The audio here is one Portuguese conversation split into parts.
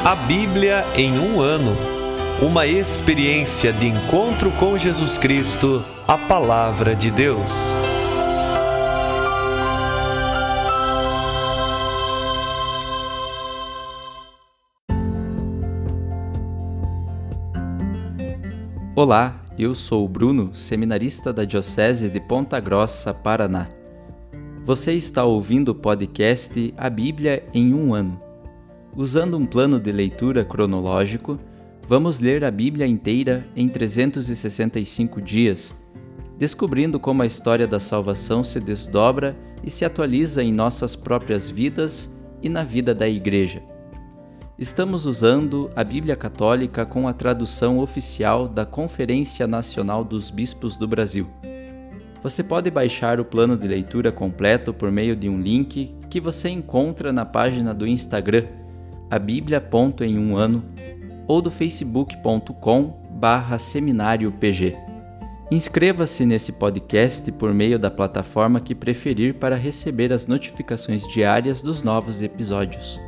A Bíblia em um ano. Uma experiência de encontro com Jesus Cristo, a Palavra de Deus. Olá, eu sou o Bruno, seminarista da Diocese de Ponta Grossa, Paraná. Você está ouvindo o podcast A Bíblia em um ano. Usando um plano de leitura cronológico, vamos ler a Bíblia inteira em 365 dias, descobrindo como a história da salvação se desdobra e se atualiza em nossas próprias vidas e na vida da Igreja. Estamos usando a Bíblia Católica com a tradução oficial da Conferência Nacional dos Bispos do Brasil. Você pode baixar o plano de leitura completo por meio de um link que você encontra na página do Instagram, abiblia.emuano, ou do facebook.com/seminariopg. Inscreva-se nesse podcast por meio da plataforma que preferir para receber as notificações diárias dos novos episódios.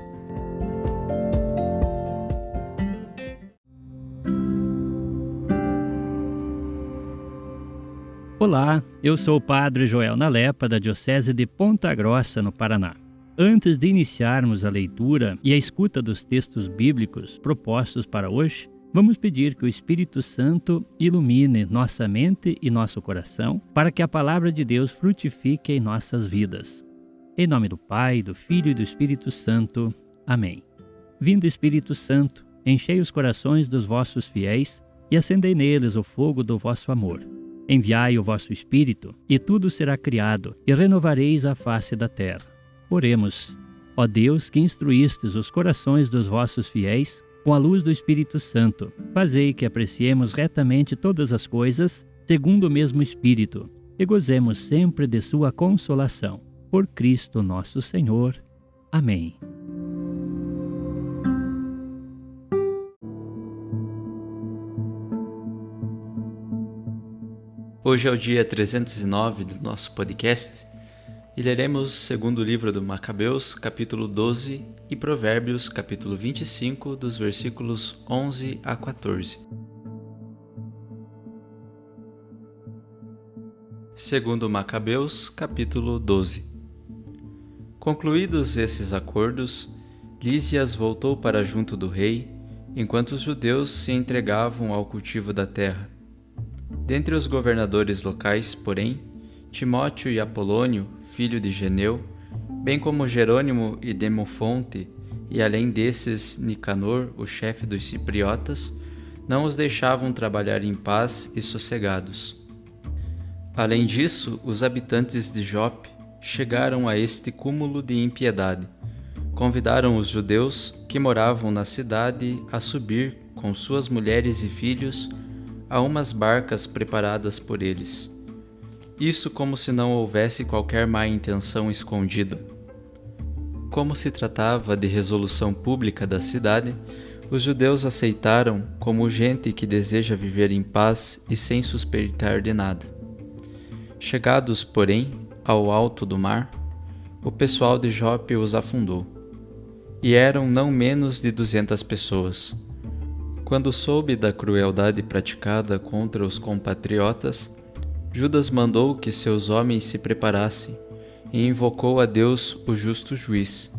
Olá, eu sou o Padre Joel Nalepa, da Diocese de Ponta Grossa, no Paraná. Antes de iniciarmos a leitura e a escuta dos textos bíblicos propostos para hoje, vamos pedir que o Espírito Santo ilumine nossa mente e nosso coração para que a Palavra de Deus frutifique em nossas vidas. Em nome do Pai, do Filho e do Espírito Santo. Amém. Vindo Espírito Santo, enchei os corações dos vossos fiéis e acendei neles o fogo do vosso amor. Enviai o vosso Espírito, e tudo será criado, e renovareis a face da terra. Oremos. Ó Deus, que instruístes os corações dos vossos fiéis com a luz do Espírito Santo, fazei que apreciemos retamente todas as coisas, segundo o mesmo Espírito, e gozemos sempre de sua consolação. Por Cristo nosso Senhor. Amém. Hoje é o dia 309 do nosso podcast e leremos o segundo livro do Macabeus, capítulo 12, e Provérbios, capítulo 25, dos versículos 11 a 14. Segundo Macabeus, capítulo 12. Concluídos esses acordos, Lísias voltou para junto do rei, enquanto os judeus se entregavam ao cultivo da terra. Dentre os governadores locais, porém, Timóteo e Apolônio, filho de Geneu, bem como Jerônimo e Demofonte, e além desses Nicanor, o chefe dos cipriotas, não os deixavam trabalhar em paz e sossegados. Além disso, os habitantes de Jope chegaram a este cúmulo de impiedade. Convidaram os judeus que moravam na cidade a subir com suas mulheres e filhos a umas barcas preparadas por eles. Isso como se não houvesse qualquer má intenção escondida. Como se tratava de resolução pública da cidade, os judeus aceitaram como gente que deseja viver em paz e sem suspeitar de nada. Chegados, porém, ao alto do mar, o pessoal de Jope os afundou, e eram não menos de 200 pessoas. Quando soube da crueldade praticada contra os compatriotas, Judas mandou que seus homens se preparassem e invocou a Deus, o justo juiz.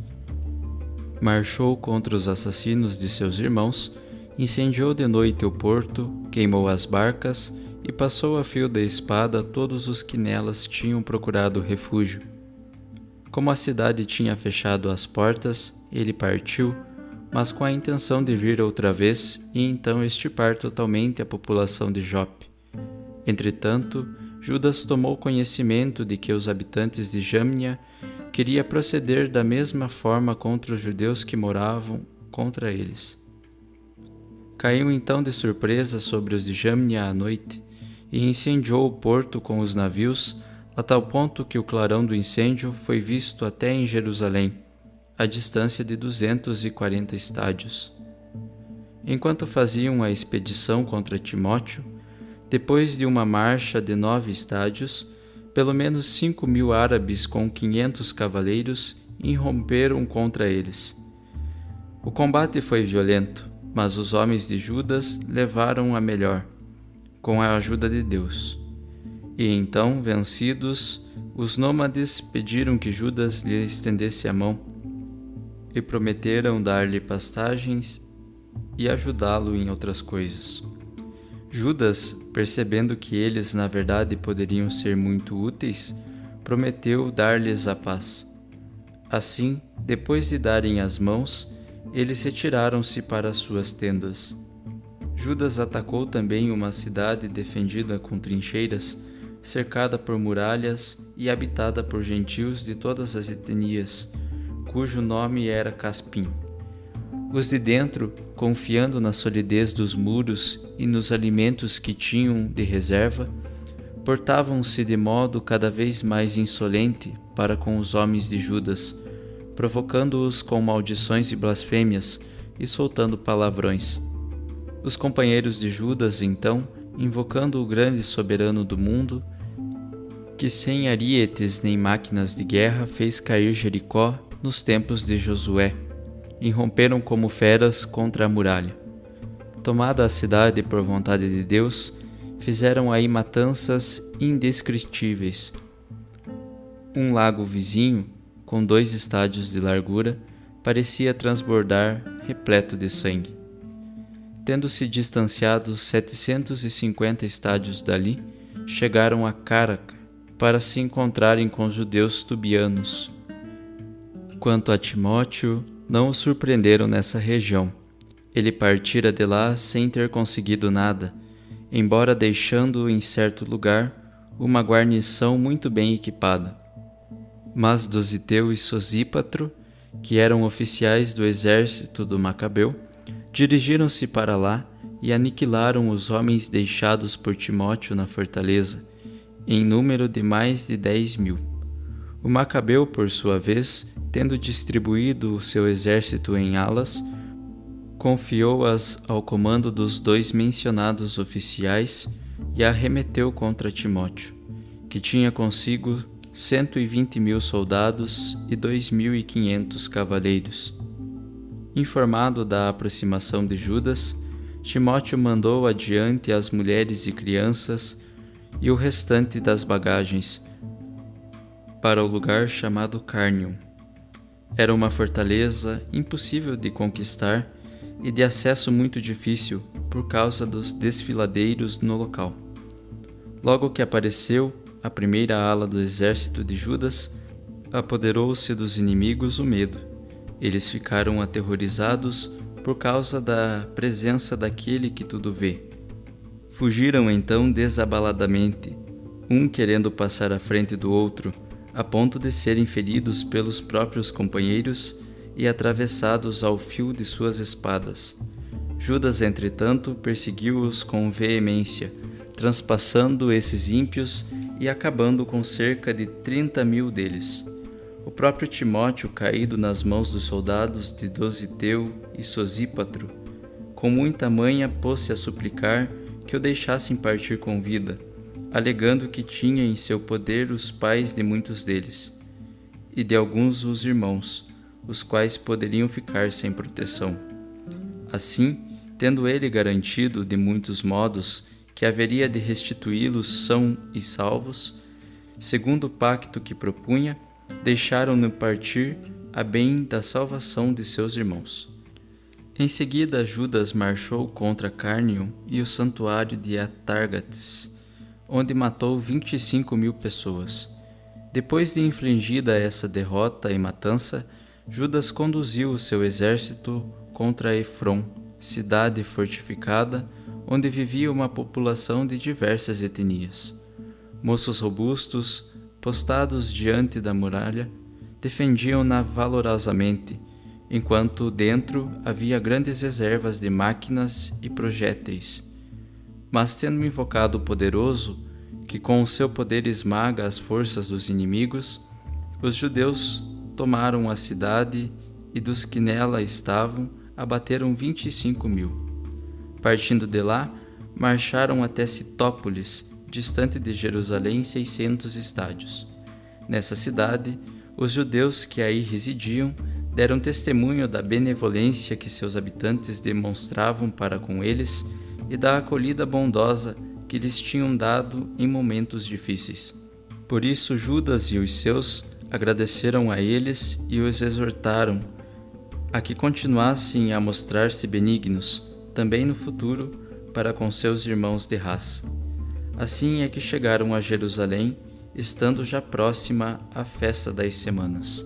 Marchou contra os assassinos de seus irmãos, incendiou de noite o porto, queimou as barcas e passou a fio da espada todos os que nelas tinham procurado refúgio. Como a cidade tinha fechado as portas, ele partiu, mas com a intenção de vir outra vez e então extirpar totalmente a população de Jope. Entretanto, Judas tomou conhecimento de que os habitantes de Jâmnia queriam proceder da mesma forma contra os judeus que moravam contra eles. Caiu então de surpresa sobre os de Jâmnia à noite e incendiou o porto com os navios, a tal ponto que o clarão do incêndio foi visto até em Jerusalém, a distância de 240 estádios. Enquanto faziam a expedição contra Timóteo, depois de uma marcha de 9 estádios, pelo menos 5.000 árabes com 500 cavaleiros irromperam contra eles. O combate foi violento, mas os homens de Judas levaram a melhor, com a ajuda de Deus. E então, vencidos, os nômades pediram que Judas lhe estendesse a mão e prometeram dar-lhe pastagens e ajudá-lo em outras coisas. Judas, percebendo que eles na verdade poderiam ser muito úteis, prometeu dar-lhes a paz. Assim, depois de darem as mãos, eles retiraram-se para suas tendas. Judas atacou também uma cidade defendida com trincheiras, cercada por muralhas e habitada por gentios de todas as etnias, cujo nome era Caspim. Os de dentro, confiando na solidez dos muros e nos alimentos que tinham de reserva, portavam-se de modo cada vez mais insolente para com os homens de Judas, provocando-os com maldições e blasfêmias e soltando palavrões. Os companheiros de Judas, então, invocando o grande soberano do mundo, que sem arietes nem máquinas de guerra fez cair Jericó nos tempos de Josué, irromperam como feras contra a muralha. Tomada a cidade por vontade de Deus, fizeram aí matanças indescritíveis. Um lago vizinho, com 2 estádios de largura, parecia transbordar, repleto de sangue. Tendo-se distanciado 750 estádios dali, chegaram a Cáraca para se encontrarem com os judeus tubianos. Quanto a Timóteo, não o surpreenderam nessa região. Ele partira de lá sem ter conseguido nada, embora deixando em certo lugar uma guarnição muito bem equipada. Mas Dositeu e Sosípatro, que eram oficiais do exército do Macabeu, dirigiram-se para lá e aniquilaram os homens deixados por Timóteo na fortaleza, em número de mais de 10.000. O Macabeu, por sua vez, tendo distribuído o seu exército em alas, confiou-as ao comando dos 2 mencionados oficiais e arremeteu contra Timóteo, que tinha consigo 120.000 soldados e 2.500 cavaleiros. Informado da aproximação de Judas, Timóteo mandou adiante as mulheres e crianças e o restante das bagagens para o lugar chamado Carnium. Era uma fortaleza impossível de conquistar e de acesso muito difícil por causa dos desfiladeiros no local. Logo que apareceu a primeira ala do exército de Judas, apoderou-se dos inimigos o medo. Eles ficaram aterrorizados por causa da presença daquele que tudo vê. Fugiram então desabaladamente, um querendo passar à frente do outro, a ponto de serem feridos pelos próprios companheiros e atravessados ao fio de suas espadas. Judas, entretanto, perseguiu-os com veemência, transpassando esses ímpios e acabando com cerca de 30.000 deles. O próprio Timóteo, caído nas mãos dos soldados de Dositeu e Sosípatro, com muita manha pôs-se a suplicar que o deixassem partir com vida, alegando que tinha em seu poder os pais de muitos deles, e de alguns os irmãos, os quais poderiam ficar sem proteção. Assim, tendo ele garantido de muitos modos que haveria de restituí-los são e salvos, segundo o pacto que propunha, deixaram-no partir a bem da salvação de seus irmãos. Em seguida, Judas marchou contra Carnium e o santuário de Atargates, onde matou 25.000 pessoas. Depois de infligida essa derrota e matança, Judas conduziu o seu exército contra Efron, cidade fortificada, onde vivia uma população de diversas etnias. Moços robustos, postados diante da muralha, defendiam-na valorosamente, enquanto dentro havia grandes reservas de máquinas e projéteis. Mas tendo invocado o poderoso, que com o seu poder esmaga as forças dos inimigos, os judeus tomaram a cidade e dos que nela estavam abateram 25.000. Partindo de lá, marcharam até Citópolis, distante de Jerusalém 600 estádios. Nessa cidade, os judeus que aí residiam deram testemunho da benevolência que seus habitantes demonstravam para com eles e da acolhida bondosa que lhes tinham dado em momentos difíceis. Por isso Judas e os seus agradeceram a eles e os exortaram a que continuassem a mostrar-se benignos, também no futuro, para com seus irmãos de raça. Assim é que chegaram a Jerusalém, estando já próxima a festa das semanas.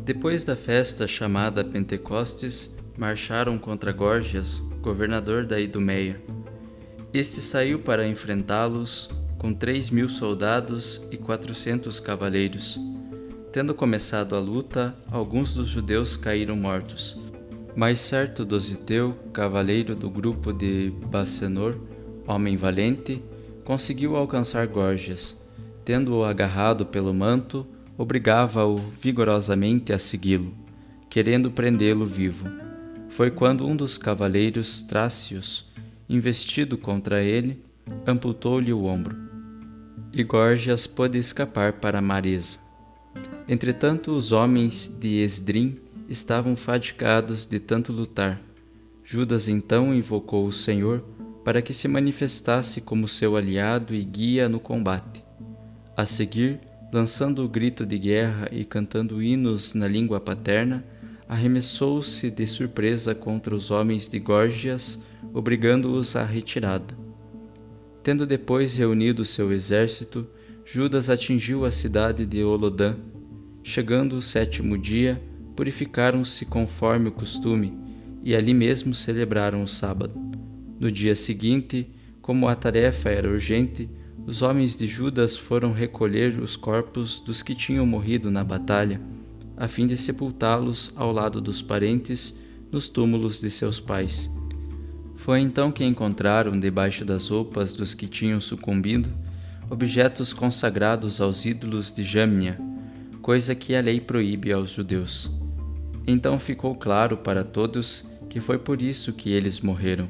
Depois da festa chamada Pentecostes, marcharam contra Górgias, governador da Idumeia. Este saiu para enfrentá-los com 3.000 soldados e 400 cavaleiros. Tendo começado a luta, alguns dos judeus caíram mortos. Mas certo Dositeu, cavaleiro do grupo de Bacenor, homem valente, conseguiu alcançar Górgias. Tendo-o agarrado pelo manto, obrigava-o vigorosamente a segui-lo, querendo prendê-lo vivo. Foi quando um dos cavaleiros trácios, investido contra ele, amputou-lhe o ombro, e Górgias pôde escapar para Maresa. Entretanto, os homens de Esdrim estavam fadigados de tanto lutar. Judas então invocou o Senhor para que se manifestasse como seu aliado e guia no combate. A seguir, lançando o grito de guerra e cantando hinos na língua paterna, arremessou-se de surpresa contra os homens de Górgias, obrigando-os à retirada. Tendo depois reunido seu exército, Judas atingiu a cidade de Olodã. Chegando o 7º dia, purificaram-se conforme o costume, e ali mesmo celebraram o sábado. No dia seguinte, como a tarefa era urgente, os homens de Judas foram recolher os corpos dos que tinham morrido na batalha, a fim de sepultá-los ao lado dos parentes nos túmulos de seus pais. Foi então que encontraram debaixo das roupas dos que tinham sucumbido objetos consagrados aos ídolos de Jâmnia, coisa que a lei proíbe aos judeus. Então ficou claro para todos que foi por isso que eles morreram.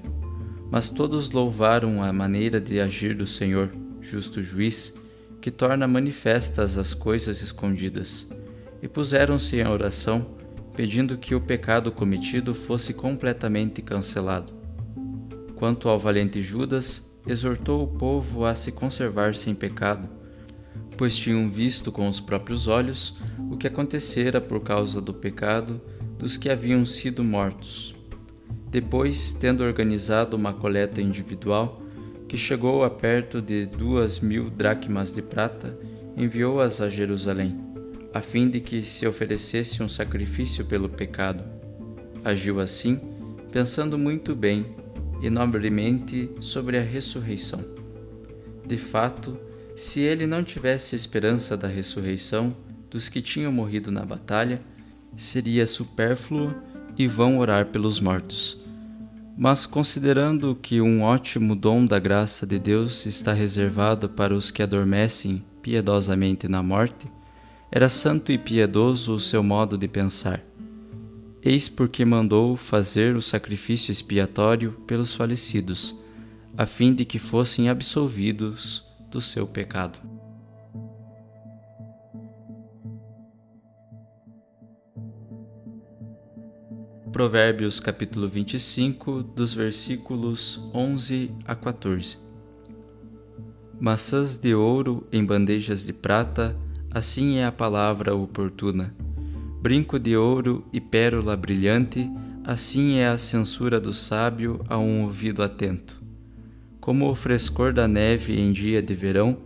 Mas todos louvaram a maneira de agir do Senhor, justo juiz, que torna manifestas as coisas escondidas, e puseram-se em oração, pedindo que o pecado cometido fosse completamente cancelado. Quanto ao valente Judas, exortou o povo a se conservar sem pecado, pois tinham visto com os próprios olhos o que acontecera por causa do pecado dos que haviam sido mortos. Depois, tendo organizado uma coleta individual, que chegou a perto de 2.000 dracmas de prata, enviou-as a Jerusalém, a fim de que se oferecesse um sacrifício pelo pecado. Agiu assim, pensando muito bem e nobremente sobre a ressurreição. De fato, se ele não tivesse esperança da ressurreição dos que tinham morrido na batalha, seria supérfluo e vão orar pelos mortos. Mas considerando que um ótimo dom da graça de Deus está reservado para os que adormecem piedosamente na morte, era santo e piedoso o seu modo de pensar. Eis porque mandou fazer o sacrifício expiatório pelos falecidos, a fim de que fossem absolvidos do seu pecado. Provérbios capítulo 25, dos versículos 11 a 14. Maçãs de ouro em bandejas de prata, assim é a palavra oportuna. Brinco de ouro e pérola brilhante, assim é a censura do sábio a um ouvido atento. Como o frescor da neve em dia de verão,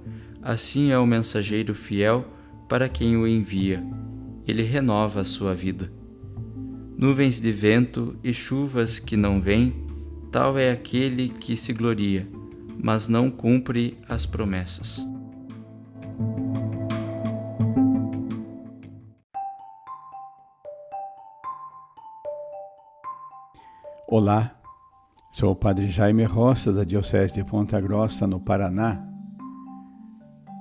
assim é o mensageiro fiel para quem o envia. Ele renova a sua vida. Nuvens de vento e chuvas que não vêm, tal é aquele que se gloria, mas não cumpre as promessas. Olá, sou o Padre Jaime Roça, da Diocese de Ponta Grossa, no Paraná.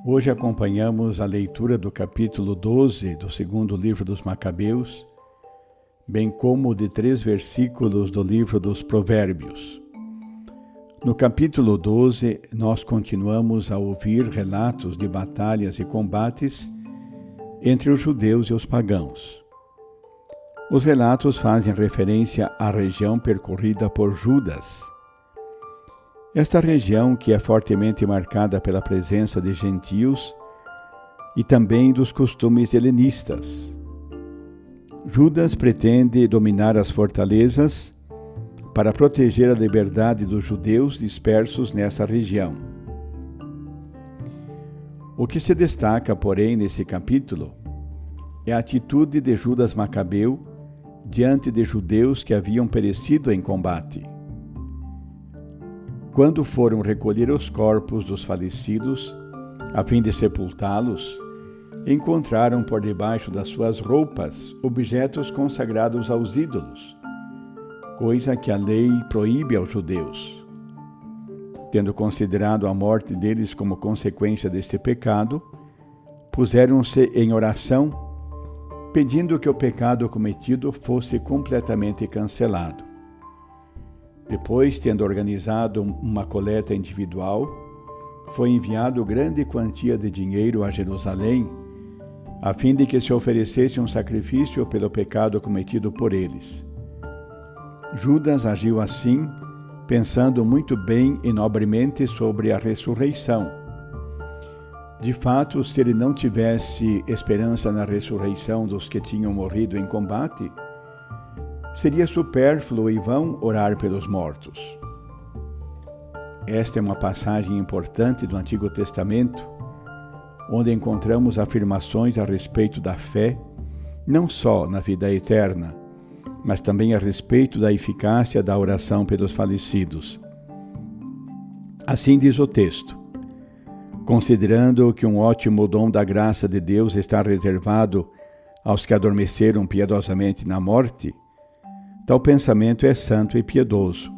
Hoje acompanhamos a leitura do capítulo 12 do segundo livro dos Macabeus, bem como de 3 versículos do livro dos Provérbios. No capítulo 12, nós continuamos a ouvir relatos de batalhas e combates entre os judeus e os pagãos. Os relatos fazem referência à região percorrida por Judas. Esta região, que é fortemente marcada pela presença de gentios e também dos costumes helenistas. Judas pretende dominar as fortalezas para proteger a liberdade dos judeus dispersos nessa região. O que se destaca, porém, nesse capítulo é a atitude de Judas Macabeu diante de judeus que haviam perecido em combate. Quando foram recolher os corpos dos falecidos, a fim de sepultá-los, encontraram por debaixo das suas roupas objetos consagrados aos ídolos, coisa que a lei proíbe aos judeus. Tendo considerado a morte deles como consequência deste pecado, puseram-se em oração, pedindo que o pecado cometido fosse completamente cancelado. Depois, tendo organizado uma coleta individual, foi enviado grande quantia de dinheiro a Jerusalém, a fim de que se oferecesse um sacrifício pelo pecado cometido por eles. Judas agiu assim, pensando muito bem e nobremente sobre a ressurreição. De fato, se ele não tivesse esperança na ressurreição dos que tinham morrido em combate, seria supérfluo e vão orar pelos mortos. Esta é uma passagem importante do Antigo Testamento, onde encontramos afirmações a respeito da fé, não só na vida eterna, mas também a respeito da eficácia da oração pelos falecidos. Assim diz o texto: considerando que um ótimo dom da graça de Deus está reservado aos que adormeceram piedosamente na morte, tal pensamento é santo e piedoso.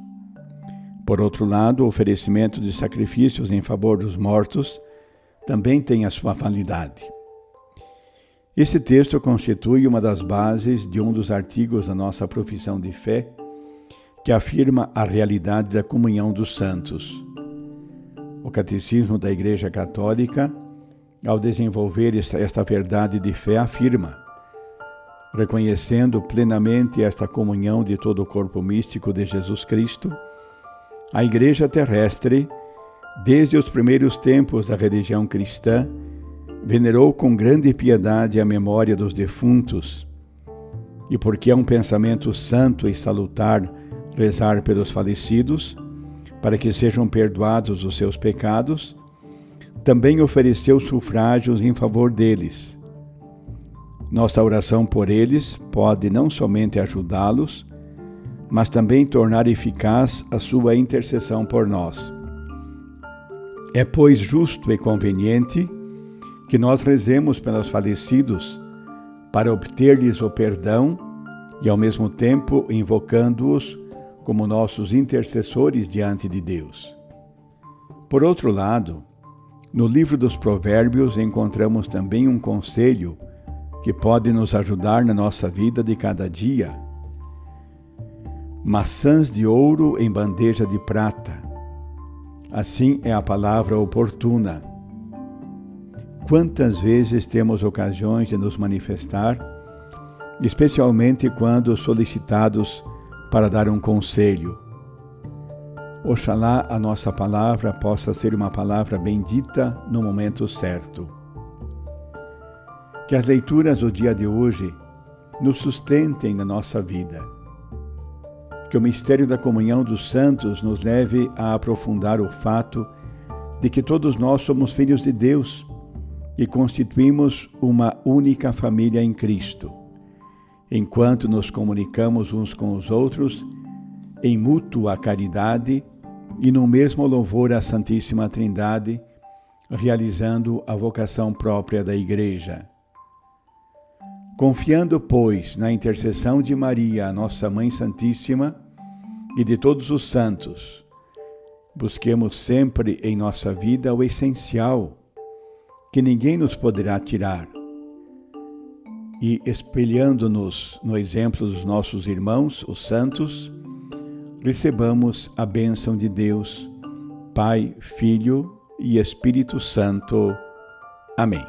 Por outro lado, o oferecimento de sacrifícios em favor dos mortos também tem a sua validade. Esse texto constitui uma das bases de um dos artigos da nossa profissão de fé, que afirma a realidade da comunhão dos santos. O Catecismo da Igreja Católica, ao desenvolver esta verdade de fé, afirma: reconhecendo plenamente esta comunhão de todo o corpo místico de Jesus Cristo, a Igreja terrestre, desde os primeiros tempos da religião cristã, venerou com grande piedade a memória dos defuntos, e porque é um pensamento santo e salutar rezar pelos falecidos, para que sejam perdoados os seus pecados, também ofereceu sufrágios em favor deles. Nossa oração por eles pode não somente ajudá-los, mas também tornar eficaz a sua intercessão por nós. É, pois, justo e conveniente que nós rezemos pelos falecidos para obter-lhes o perdão e, ao mesmo tempo, invocando-os como nossos intercessores diante de Deus. Por outro lado, no livro dos Provérbios encontramos também um conselho que pode nos ajudar na nossa vida de cada dia. Maçãs de ouro em bandeja de prata. Assim é a palavra oportuna. Quantas vezes temos ocasiões de nos manifestar, especialmente quando solicitados para dar um conselho. Oxalá a nossa palavra possa ser uma palavra bendita no momento certo. Que as leituras do dia de hoje nos sustentem na nossa vida. Que o mistério da comunhão dos santos nos leve a aprofundar o fato de que todos nós somos filhos de Deus e constituímos uma única família em Cristo, enquanto nos comunicamos uns com os outros em mútua caridade e no mesmo louvor à Santíssima Trindade, realizando a vocação própria da Igreja. Confiando, pois, na intercessão de Maria, a nossa Mãe Santíssima, e de todos os santos, busquemos sempre em nossa vida o essencial, que ninguém nos poderá tirar, e espelhando-nos no exemplo dos nossos irmãos, os santos, recebamos a bênção de Deus, Pai, Filho e Espírito Santo. Amém.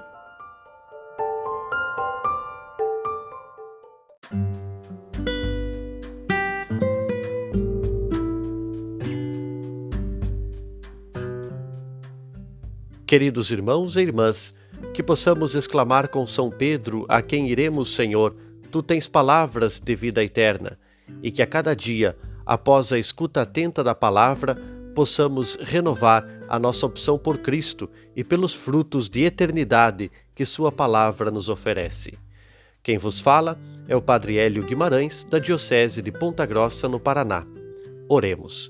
Queridos irmãos e irmãs, que possamos exclamar com São Pedro, a quem iremos, Senhor, Tu tens palavras de vida eterna, e que a cada dia, após a escuta atenta da palavra, possamos renovar a nossa opção por Cristo e pelos frutos de eternidade que Sua palavra nos oferece. Quem vos fala é o Padre Hélio Guimarães, da Diocese de Ponta Grossa, no Paraná. Oremos.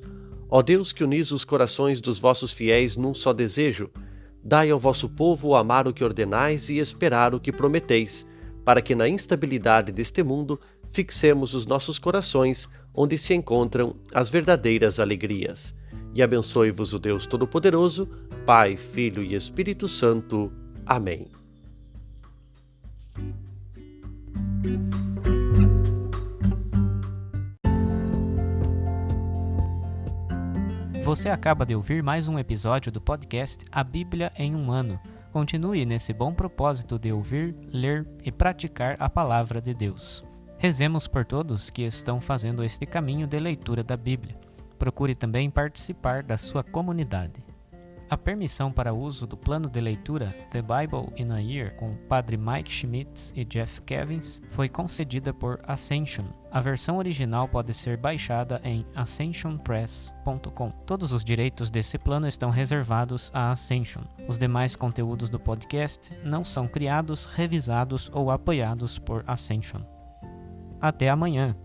Ó Deus, que unis os corações dos vossos fiéis num só desejo, dai ao vosso povo amar o que ordenais e esperar o que prometeis, para que na instabilidade deste mundo fixemos os nossos corações onde se encontram as verdadeiras alegrias. E abençoe-vos o Deus Todo-Poderoso, Pai, Filho e Espírito Santo. Amém. Você acaba de ouvir mais um episódio do podcast A Bíblia em um Ano. Continue nesse bom propósito de ouvir, ler e praticar a Palavra de Deus. Rezemos por todos que estão fazendo este caminho de leitura da Bíblia. Procure também participar da sua comunidade. A permissão para uso do plano de leitura The Bible in a Year com o Padre Mike Schmitz e Jeff Kevins foi concedida por Ascension. A versão original pode ser baixada em ascensionpress.com. Todos os direitos desse plano estão reservados à Ascension. Os demais conteúdos do podcast não são criados, revisados ou apoiados por Ascension. Até amanhã!